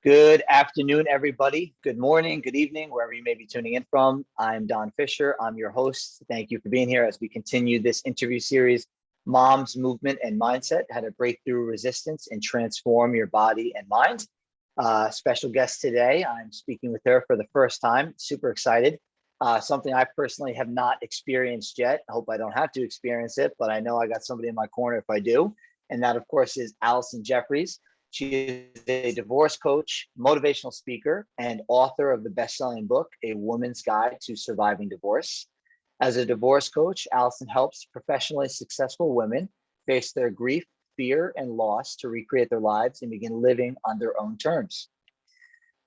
Good afternoon, everybody. Good morning, good evening, wherever you may be tuning in from. I'm Don Fisher. I'm your host. Thank you for being here as we continue this interview series, Mom's Movement and Mindset, How to Break Through Resistance and Transform Your Body and Mind. Special guest today. I'm speaking with her for the first time. Super excited. Something I personally have not experienced yet. I hope I don't have to experience it, but I know I got somebody in my corner if I do. And that, of course, is Allison Jeffereys. She is a divorce coach, motivational speaker, and author of the best-selling book, A Woman's Guide to Surviving Divorce. As a divorce coach, Allison helps professionally successful women face their grief, fear, and loss to recreate their lives and begin living on their own terms.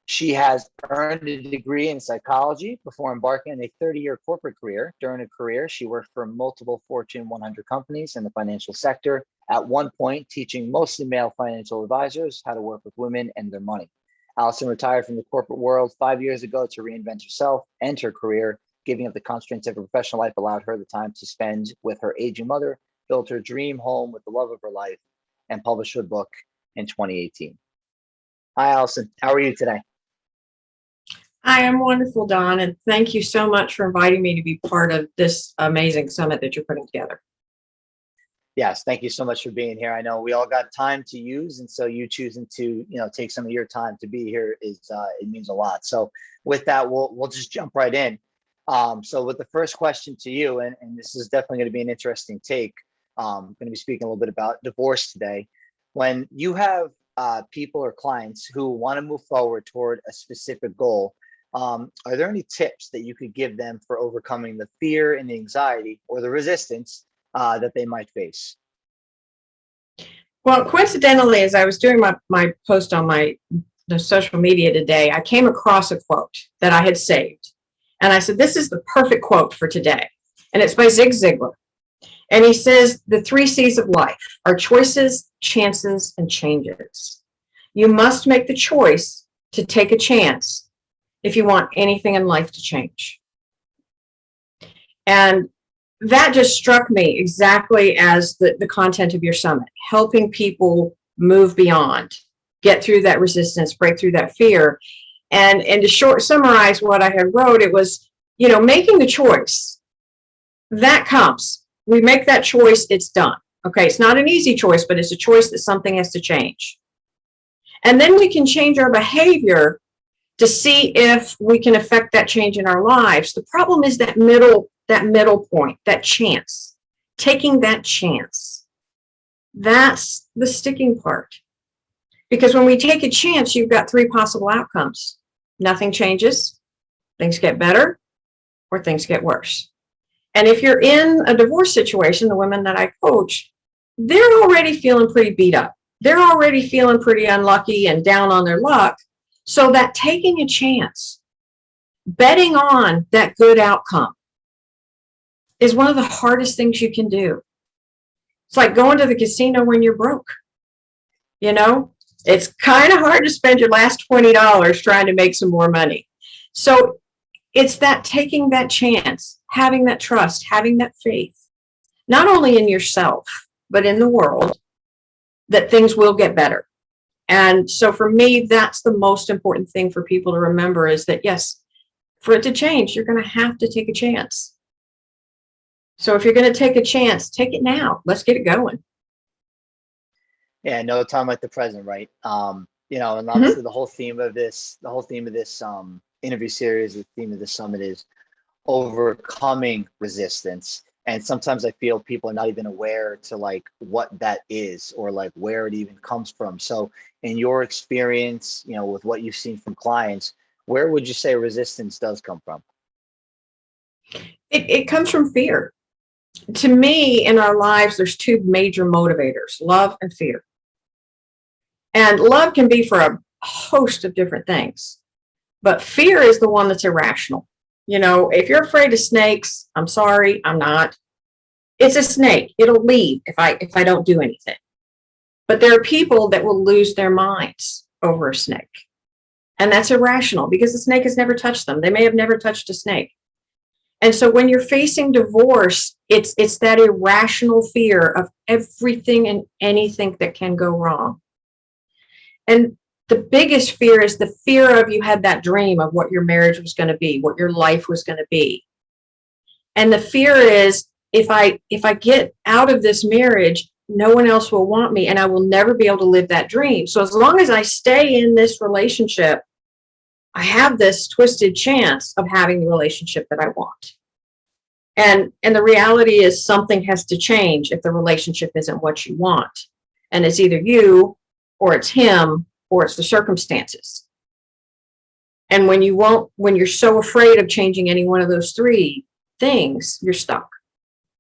She has earned a degree in psychology before embarking on a 30-year corporate career. During her career, she worked for multiple Fortune 100 companies in the financial sector, at one point teaching mostly male financial advisors how to work with women and their money. Allison retired from the corporate world 5 years ago to reinvent herself and her career. Giving up the constraints of her professional life allowed her the time to spend with her aging mother, build her dream home with the love of her life, and publish her book in 2018. Hi, Allison. How are you today? I am wonderful, Don, and thank you so much for inviting me to be part of this amazing summit that you're putting together. Yes, thank you so much for being here. I know we all got time to use, and so you choosing to, take some of your time to be here is it means a lot. So with that, we'll just jump right in. So with the first question to you, and this is definitely going to be an interesting take. I'm going to be speaking a little bit about divorce today. When you have people or clients who want to move forward toward a specific goal, are there any tips that you could give them for overcoming the fear and the anxiety or the resistance that they might face? Well, coincidentally, as I was doing my post on the social media today, I came across a quote that I had saved. And I said, this is the perfect quote for today. And it's by Zig Ziglar. And he says, the 3 C's of life are choices, chances, and changes. You must make the choice to take a chance if you want anything in life to change. And that just struck me exactly as the content of your summit, helping people move beyond, get through that resistance, break through that fear. And to summarize what I had wrote, it was, making the choice. That comes. We make that choice, it's done. Okay, it's not an easy choice, but it's a choice that something has to change. And then we can change our behavior to see if we can affect that change in our lives. The problem is that middle point, that chance, taking that chance. That's the sticking part. Because when we take a chance, you've got 3 possible outcomes. Nothing changes, things get better, or things get worse. And if you're in a divorce situation, the women that I coach, they're already feeling pretty beat up. They're already feeling pretty unlucky and down on their luck. So that taking a chance, betting on that good outcome, is one of the hardest things you can do. It's like going to the casino when you're broke. It's kind of hard to spend your last $20 trying to make some more money. So it's that taking that chance, having that trust, having that faith, not only in yourself, but in the world, that things will get better. And so for me, that's the most important thing for people to remember is that, yes, for it to change, you're going to have to take a chance. So if you're going to take a chance, take it now. Let's get it going. Yeah, no time like the present, right? And obviously the whole theme of this interview series, the theme of this summit is overcoming resistance. And sometimes I feel people are not even aware to what that is or where it even comes from. So in your experience, with what you've seen from clients, where would you say resistance does come from? It comes from fear. To me, in our lives, there's 2 major motivators, love and fear. And love can be for a host of different things, but fear is the one that's irrational. If you're afraid of snakes, I'm sorry, I'm not. It's a snake. It'll leave if I don't do anything. But there are people that will lose their minds over a snake. And that's irrational because the snake has never touched them. They may have never touched a snake. And so when you're facing divorce, it's that irrational fear of everything and anything that can go wrong. And the biggest fear is the fear of, you had that dream of what your marriage was going to be, what your life was going to be. And the fear is, if I get out of this marriage, no one else will want me and I will never be able to live that dream. So as long as I stay in this relationship, I have this twisted chance of having the relationship that I want. And the reality is, something has to change if the relationship isn't what you want. And it's either you, or it's him, or it's the circumstances. And when you're so afraid of changing any one of those three things, you're stuck.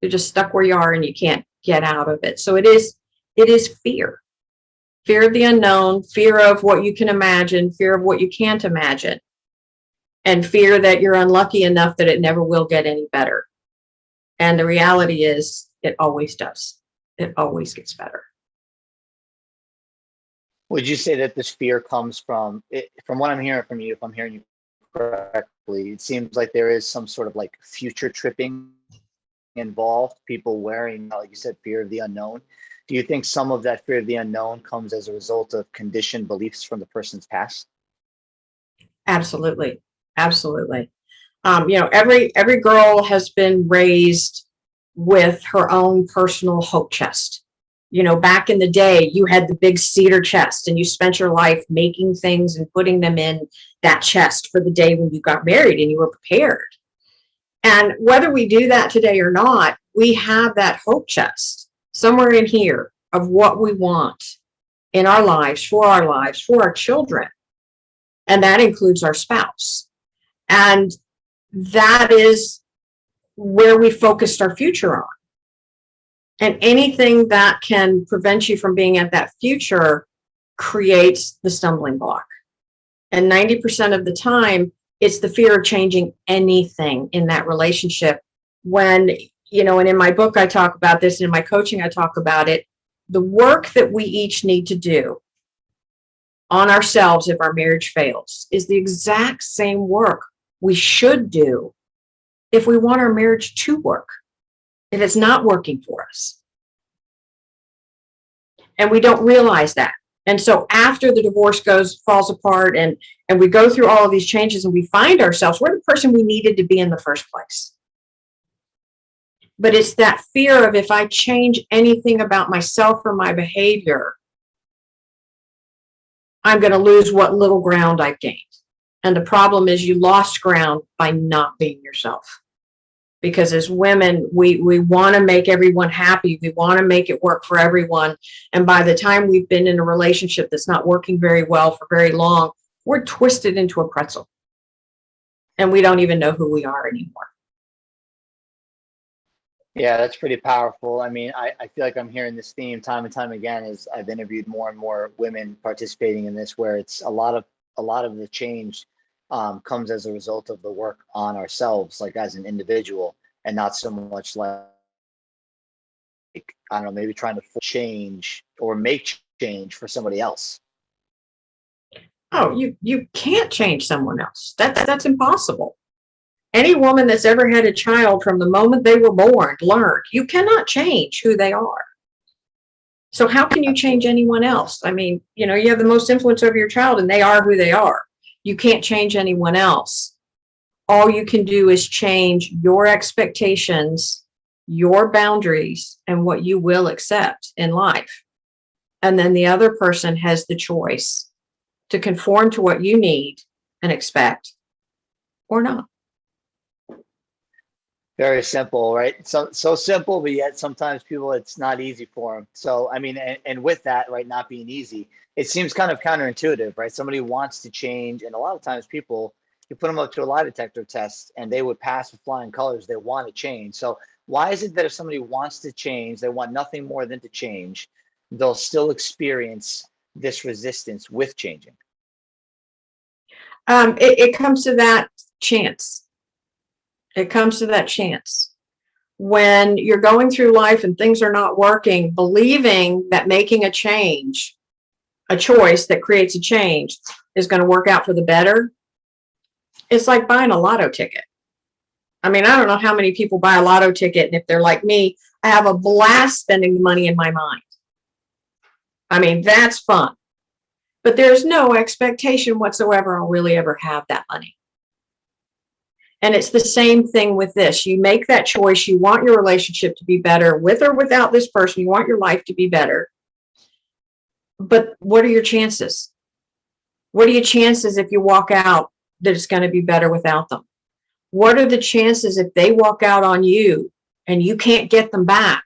You're just stuck where you are and you can't get out of it. So it is fear. Fear of the unknown, fear of what you can imagine, fear of what you can't imagine, and fear that you're unlucky enough that it never will get any better. And the reality is, it always does. It always gets better. Would you say that this fear comes from what I'm hearing from you, if I'm hearing you correctly, it seems like there is some sort of like future tripping involved, people wearing, like you said, fear of the unknown. Do you think some of that fear of the unknown comes as a result of conditioned beliefs from the person's past? Absolutely. Absolutely. Every girl has been raised with her own personal hope chest. Back in the day, you had the big cedar chest and you spent your life making things and putting them in that chest for the day when you got married and you were prepared. And whether we do that today or not, we have that hope chest somewhere in here of what we want in our lives, for our children. And that includes our spouse. And that is where we focused our future on. And anything that can prevent you from being at that future creates the stumbling block. And 90% of the time, it's the fear of changing anything in that relationship. When, and in my book, I talk about this, and in my coaching, I talk about it. The work that we each need to do on ourselves if our marriage fails is the exact same work we should do if we want our marriage to work, if it's not working for us. And we don't realize that. And so after the divorce falls apart and we go through all of these changes and we find ourselves, we're the person we needed to be in the first place. But it's that fear of, if I change anything about myself or my behavior, I'm going to lose what little ground I've gained. And the problem is, you lost ground by not being yourself. Because as women, we want to make everyone happy. We want to make it work for everyone. And by the time we've been in a relationship that's not working very well for very long, we're twisted into a pretzel. And we don't even know who we are anymore. Yeah, that's pretty powerful. I mean, I feel like I'm hearing this theme time and time again as I've interviewed more and more women participating in this, where it's a lot of the change comes as a result of the work on ourselves, like as an individual, and not so much like, I don't know, maybe trying to change or make change for somebody else. Oh, you can't change someone else. That's impossible. Any woman that's ever had a child, from the moment they were born, learned you cannot change who they are. So how can you change anyone else? I mean, you have the most influence over your child and they are who they are. You can't change anyone else. All you can do is change your expectations, your boundaries, and what you will accept in life. And then the other person has the choice to conform to what you need and expect or not. Very simple, right? So simple, but yet sometimes people, it's not easy for them. So, I mean, and with that, right, not being easy, it seems kind of counterintuitive, right? Somebody wants to change, and a lot of times people, you put them up to a lie detector test and they would pass with flying colors. They want to change. So why is it that if somebody wants to change, they want nothing more than to change, they'll still experience this resistance with changing? It comes to that chance. It comes to that chance. When you're going through life and things are not working, believing that making a change, a choice that creates a change, is going to work out for the better, it's like buying a lotto ticket. I mean, I don't know how many people buy a lotto ticket, and if they're like me, I have a blast spending the money in my mind. I mean, that's fun. but there's no expectation whatsoever I'll really ever have that money. And it's the same thing with this. You make that choice. You want your relationship to be better with or without this person. You want your life to be better. But what are your chances? What are your chances if you walk out that it's going to be better without them? What are the chances if they walk out on you and you can't get them back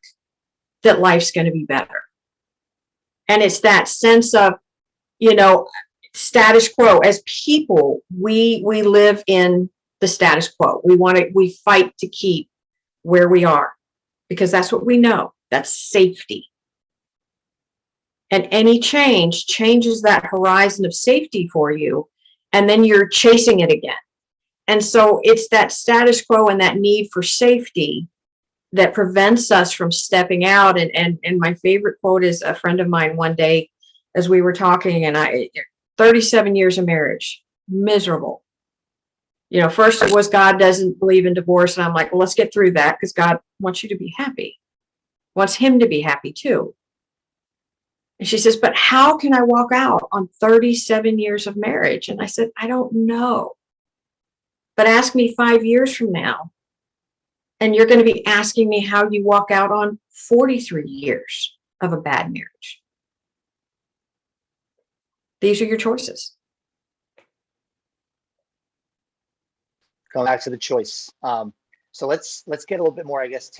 that life's going to be better? And it's that sense of, status quo. As people, we live in the status quo. We fight to keep where we are because that's what we know. That's safety. And any change changes that horizon of safety for you, and then you're chasing it again. And so it's that status quo and that need for safety that prevents us from stepping out. And my favorite quote is a friend of mine one day, as we were talking, and 37 years of marriage, miserable. First it was God doesn't believe in divorce. And I'm like, well, let's get through that because God wants you to be happy, wants him to be happy too. And she says, but how can I walk out on 37 years of marriage? And I said, I don't know. But ask me 5 years from now, and you're going to be asking me how you walk out on 43 years of a bad marriage. These are your choices. Going back to the choice. So let's get a little bit more, I guess,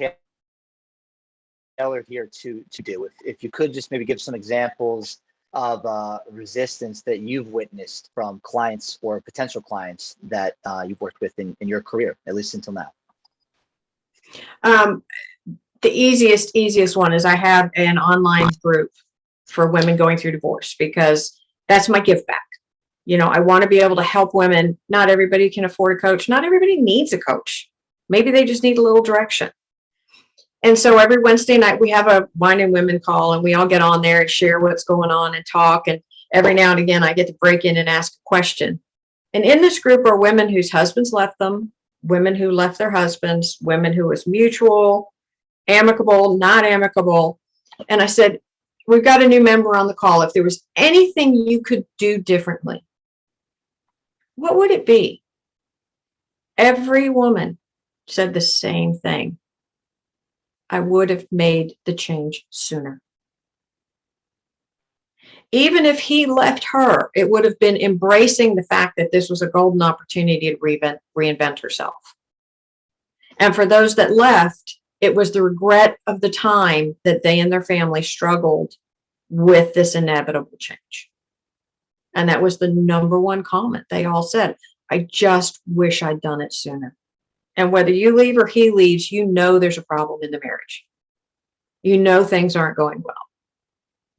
tailored here to deal with. If you could just maybe give some examples of resistance that you've witnessed from clients or potential clients that you've worked with in your career, at least until now. The easiest one is I have an online group for women going through divorce because that's my give back. I want to be able to help women. Not everybody can afford a coach. Not everybody needs a coach. Maybe they just need a little direction. And so every Wednesday night we have a wine and women call, and we all get on there and share what's going on and talk. And every now and again I get to break in and ask a question. And in this group are women whose husbands left them, women who left their husbands, women who was mutual, amicable, not amicable. And I said, we've got a new member on the call. If there was anything you could do differently, what would it be? Every woman said the same thing. I would have made the change sooner. Even if he left her, it would have been embracing the fact that this was a golden opportunity to reinvent herself. And for those that left, it was the regret of the time that they and their family struggled with this inevitable change. And that was the number one comment. They all said, I just wish I'd done it sooner. And whether you leave or he leaves, there's a problem in the marriage. Things aren't going well.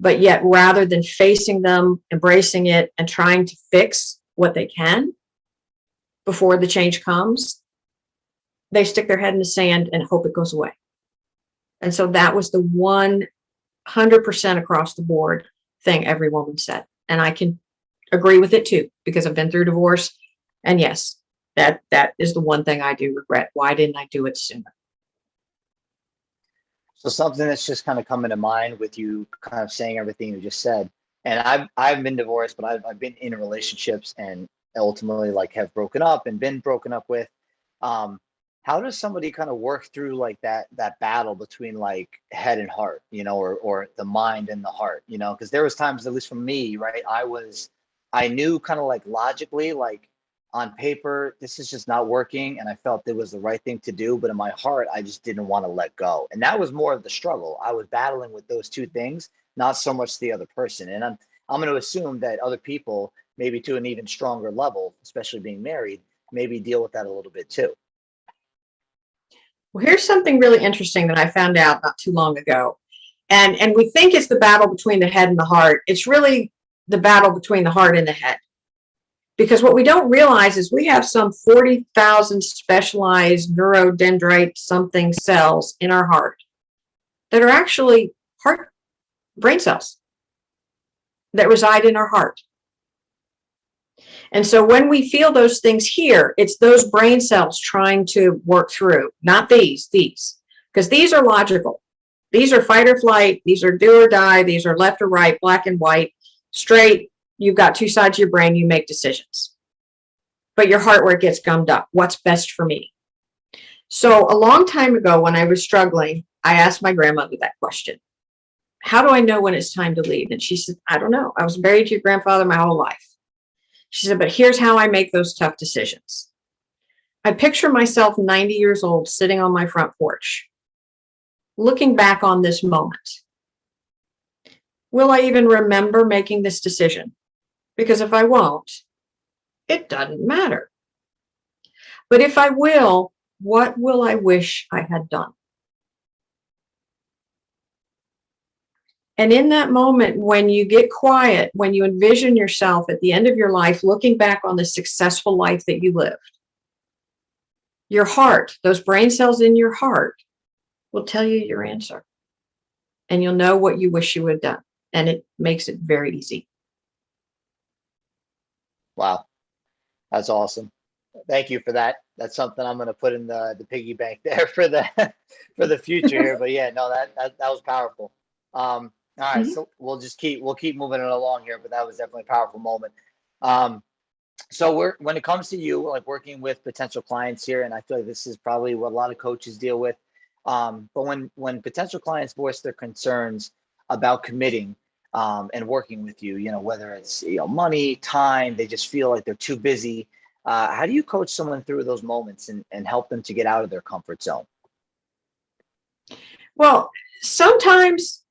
But yet, rather than facing them, embracing it, and trying to fix what they can before the change comes, they stick their head in the sand and hope it goes away. And so that was the 100% across the board thing every woman said. And I can agree with it too, because I've been through divorce. And yes, that is the one thing I do regret. Why didn't I do it sooner? So something that's just kind of coming to mind with you kind of saying everything you just said. And I've been divorced, but I've been in relationships and ultimately have broken up and been broken up with. How does somebody kind of work through that battle between head and heart, or the mind and the heart, because there was times, at least for me, right, I knew kind of logically, on paper, this is just not working. And I felt it was the right thing to do. But in my heart, I just didn't want to let go. And that was more of the struggle. I was battling with those two things, not so much the other person. And I'm going to assume that other people, maybe to an even stronger level, especially being married, maybe deal with that a little bit too. Well, here's something really interesting that I found out not too long ago. And we think it's the battle between the head and the heart. It's really the battle between the heart and the head. Because what we don't realize is we have some 40,000 specialized neurodendrite something cells in our heart that are actually brain cells that reside in our heart. And so when we feel those things here, it's those brain cells trying to work through, not these, because these are logical. These are fight or flight. These are do or die. These are left or right, black and white, straight, You've got two sides of your brain, you make decisions. But your heart, where it gets gummed up, what's best for me? So a long time ago when I was struggling, I asked my grandmother that question. How do I know when it's time to leave? And she said, I don't know. I was married to your grandfather my whole life. She said, but here's how I make those tough decisions. I picture myself 90 years old sitting on my front porch, looking back on this moment. Will I even remember making this decision? Because if I won't, it doesn't matter. But if I will, what will I wish I had done? And in that moment, when you get quiet, when you envision yourself at the end of your life, looking back on the successful life that you lived, your heart, those brain cells in your heart will tell you your answer. And you'll know what you wish you would have done. And it makes it very easy. Wow, that's awesome. Thank you for that. That's something I'm going to put in the piggy bank there for the for the future here. But yeah, no, that was powerful. All right, so we'll keep moving it along here, but that was definitely a powerful moment. So when it comes to you, like working with potential clients here, and I feel like this is probably what a lot of coaches deal with. But when potential clients voice their concerns about committing and working with you, whether it's money, time, they just feel like they're too busy. How do you coach someone through those moments and help them to get out of their comfort zone? Well, sometimes,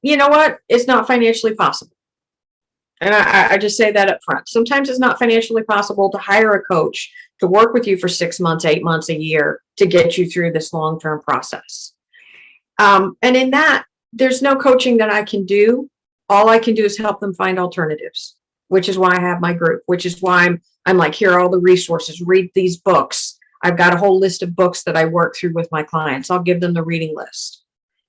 you know what? It's not financially possible. And I just say that up front. Sometimes it's not financially possible to hire a coach to work with you for 6 months, 8 months, a year to get you through this long-term process. And in that, there's no coaching that I can do. All I can do is help them find alternatives, which is why I have my group, which is why I'm like, here are all the resources, read these books. I've got a whole list of books that I work through with my clients. I'll give them the reading list.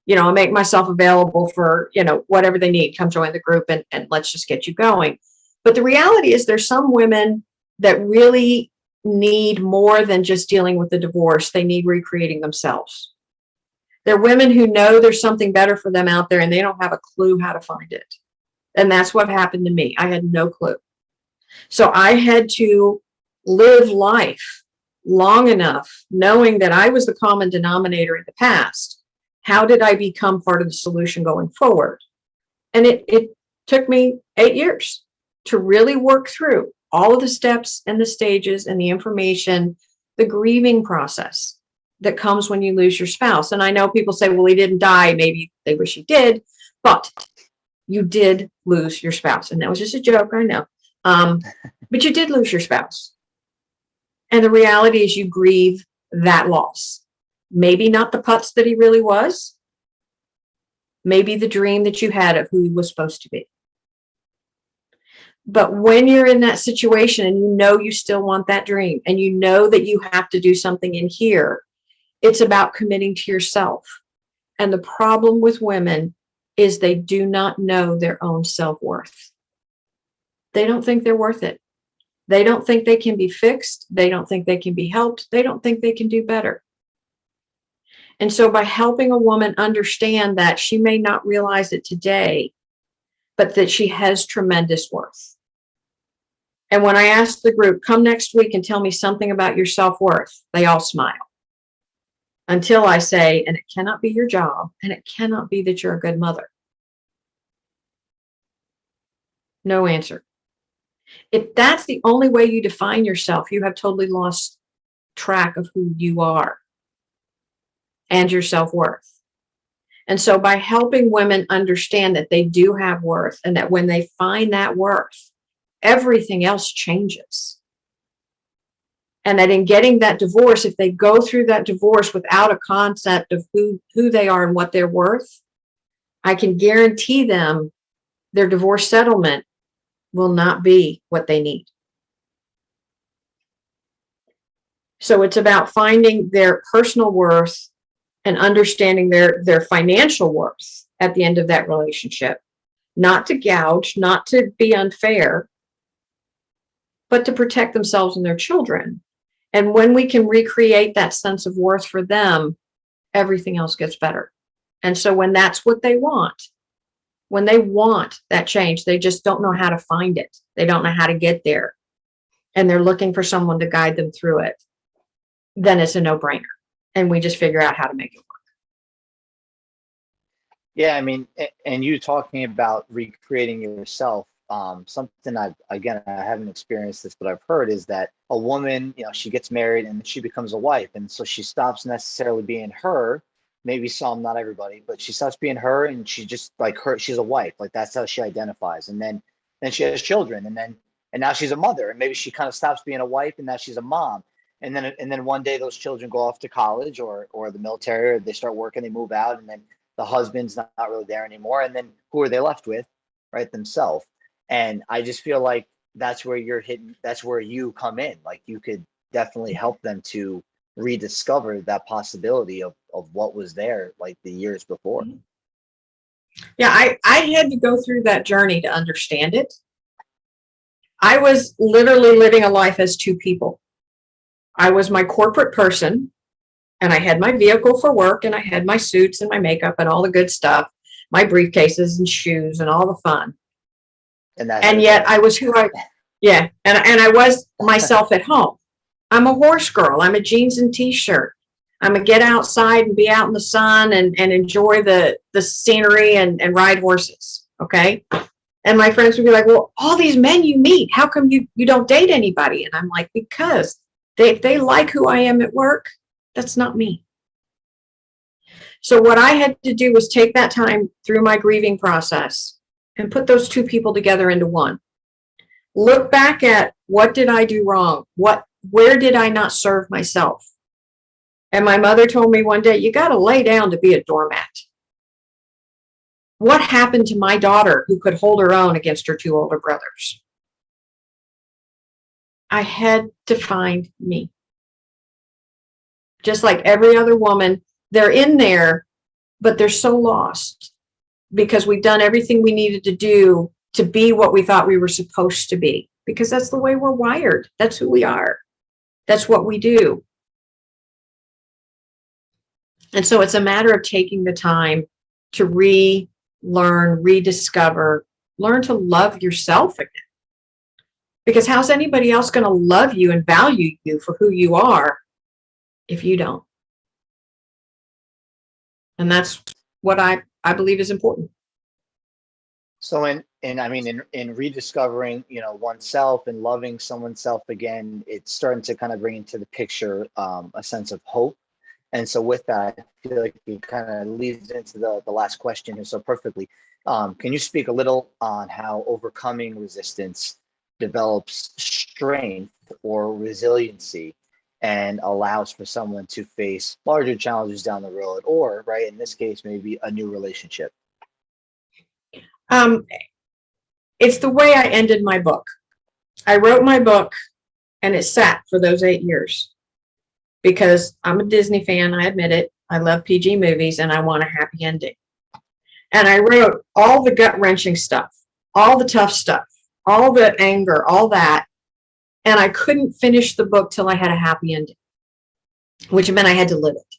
I make myself available for, whatever they need. Come join the group and let's just get you going. But the reality is there's some women that really need more than just dealing with the divorce. They need recreating themselves. They're women who know there's something better for them out there and they don't have a clue how to find it. And that's what happened to me. I had no clue. So I had to live life long enough knowing that I was the common denominator in the past. How did I become part of the solution going forward? And it took me 8 years to really work through all of the steps and the stages and the information, the grieving process that comes when you lose your spouse. And I know people say, well, he didn't die. Maybe they wish he did, but you did lose your spouse. And that was just a joke, I know. But you did lose your spouse. And the reality is you grieve that loss. Maybe not the putz that he really was. Maybe the dream that you had of who he was supposed to be. But when you're in that situation and you still want that dream and you know that you have to do something in here, it's about committing to yourself. And the problem with women is they do not know their own self-worth. They don't think they're worth it. They don't think they can be fixed. They don't think they can be helped. They don't think they can do better. And so by helping a woman understand that she may not realize it today, but that she has tremendous worth. And when I asked the group, come next week and tell me something about your self-worth, they all smile. Until I say, and it cannot be your job, and it cannot be that you're a good mother. No answer. If that's the only way you define yourself, you have totally lost track of who you are and your self-worth. And so by helping women understand that they do have worth and that when they find that worth, everything else changes. And that in getting that divorce, if they go through that divorce without a concept of who they are and what they're worth, I can guarantee them their divorce settlement will not be what they need. So it's about finding their personal worth and understanding their financial worth at the end of that relationship, not to gouge, not to be unfair, but to protect themselves and their children. And when we can recreate that sense of worth for them, everything else gets better. And so when that's what they want, when they want that change, they just don't know how to find it. They don't know how to get there. And they're looking for someone to guide them through it. Then it's a no-brainer. And we just figure out how to make it work. Yeah, I mean, and you talking about recreating yourself, something I haven't experienced this, but I've heard is that a woman, she gets married and she becomes a wife. And so she stops necessarily being her, maybe some, not everybody, but she stops being her and she just like her, she's a wife. Like that's how she identifies. And then she has children and now she's a mother and maybe she kind of stops being a wife and now she's a mom. And then one day those children go off to college or the military, or they start working, they move out, and then the husband's not really there anymore. And then who are they left with? Right, themselves. And I just feel like that's where that's where you come in. Like you could definitely help them to rediscover that possibility of what was there like the years before. Yeah, I had to go through that journey to understand it. I was literally living a life as two people. I was my corporate person, and I had my vehicle for work, and I had my suits and my makeup and all the good stuff, my briefcases and shoes and all the fun. And yet I was and I was myself at home. I'm a horse girl. I'm a jeans and t-shirt. I'm a get outside and be out in the sun and enjoy the scenery and ride horses. Okay. And my friends would be like, well, all these men you meet, how come you don't date anybody? And I'm like, because if they like who I am at work, that's not me. So what I had to do was take that time through my grieving process and put those two people together into one. Look back at what did I do wrong? Where did I not serve myself? And my mother told me one day, you got to lay down to be a doormat. What happened to my daughter who could hold her own against her two older brothers? I had to find me. Just like every other woman, they're in there, but they're so lost because we've done everything we needed to do to be what we thought we were supposed to be, because that's the way we're wired. That's who we are. That's what we do. And so it's a matter of taking the time to relearn, rediscover, learn to love yourself again. Because how's anybody else going to love you and value you for who you are if you don't? And that's what I believe is important. So in rediscovering, oneself and loving someone's self again, it's starting to kind of bring into the picture a sense of hope. And so with that, I feel like it kind of leads into the last question here so perfectly. Can you speak a little on how overcoming resistance develops strength or resiliency and allows for someone to face larger challenges down the road, or, right, in this case, maybe a new relationship? It's the way I ended my book. I wrote my book and it sat for those 8 years because I'm a Disney fan. I admit it. I love PG movies and I want a happy ending. And I wrote all the gut-wrenching stuff, all the tough stuff, all the anger, all that. And I couldn't finish the book till I had a happy ending, which meant I had to live it.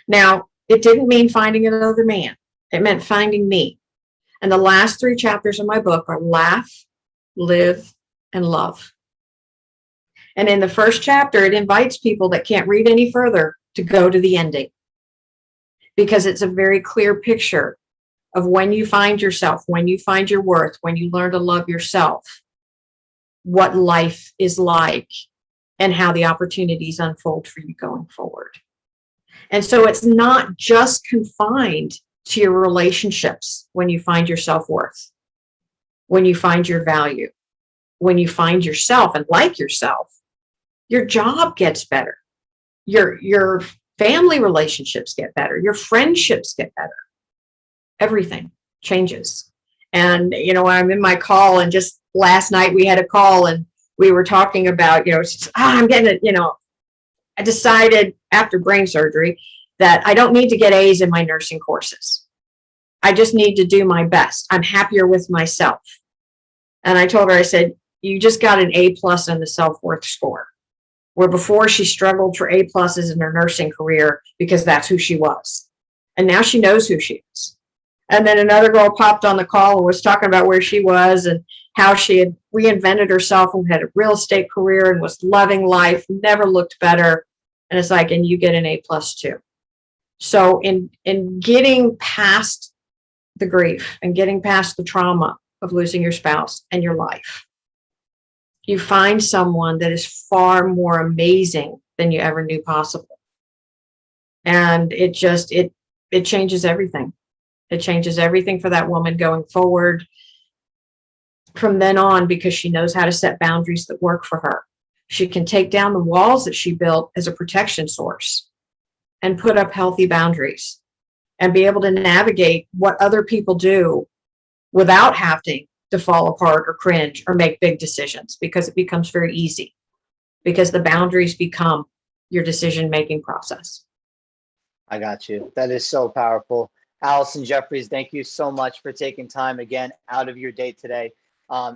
Now, it didn't mean finding another man. It meant finding me. And the last 3 chapters of my book are laugh, live, and love. And in the first chapter, it invites people that can't read any further to go to the ending, because it's a very clear picture of when you find yourself, when you find your worth, when you learn to love yourself, what life is like and how the opportunities unfold for you going forward. And so it's not just confined to your relationships when you find your self-worth, when you find your value, when you find yourself and like yourself, your job gets better. Your family relationships get better. Your friendships get better. Everything changes. And, I'm in my call, and just last night we had a call and we were talking about, I'm getting it, I decided after brain surgery that I don't need to get A's in my nursing courses. I just need to do my best. I'm happier with myself. And I told her, I said, you just got an A+ on the self-worth score, where before she struggled for A+ in her nursing career because that's who she was. And now she knows who she is. And then another girl popped on the call and was talking about where she was and how she had reinvented herself and had a real estate career and was loving life, never looked better. And it's like, and you get an A+ too. So in getting past the grief and getting past the trauma of losing your spouse and your life, you find someone that is far more amazing than you ever knew possible. And it changes everything. It changes everything for that woman going forward from then on, because she knows how to set boundaries that work for her. She can take down the walls that she built as a protection source and put up healthy boundaries and be able to navigate what other people do without having to fall apart or cringe or make big decisions, because it becomes very easy, because the boundaries become your decision-making process. I got you. That is so powerful. Allison Jeffereys, thank you so much for taking time again out of your day today.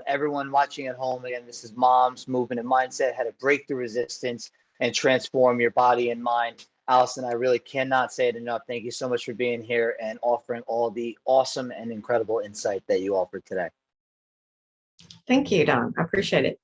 Everyone watching at home, again, this is Mom's Movement and Mindset, how to break through resistance and transform your body and mind. Allison, I really cannot say it enough. Thank you so much for being here and offering all the awesome and incredible insight that you offered today. Thank you, Don. I appreciate it.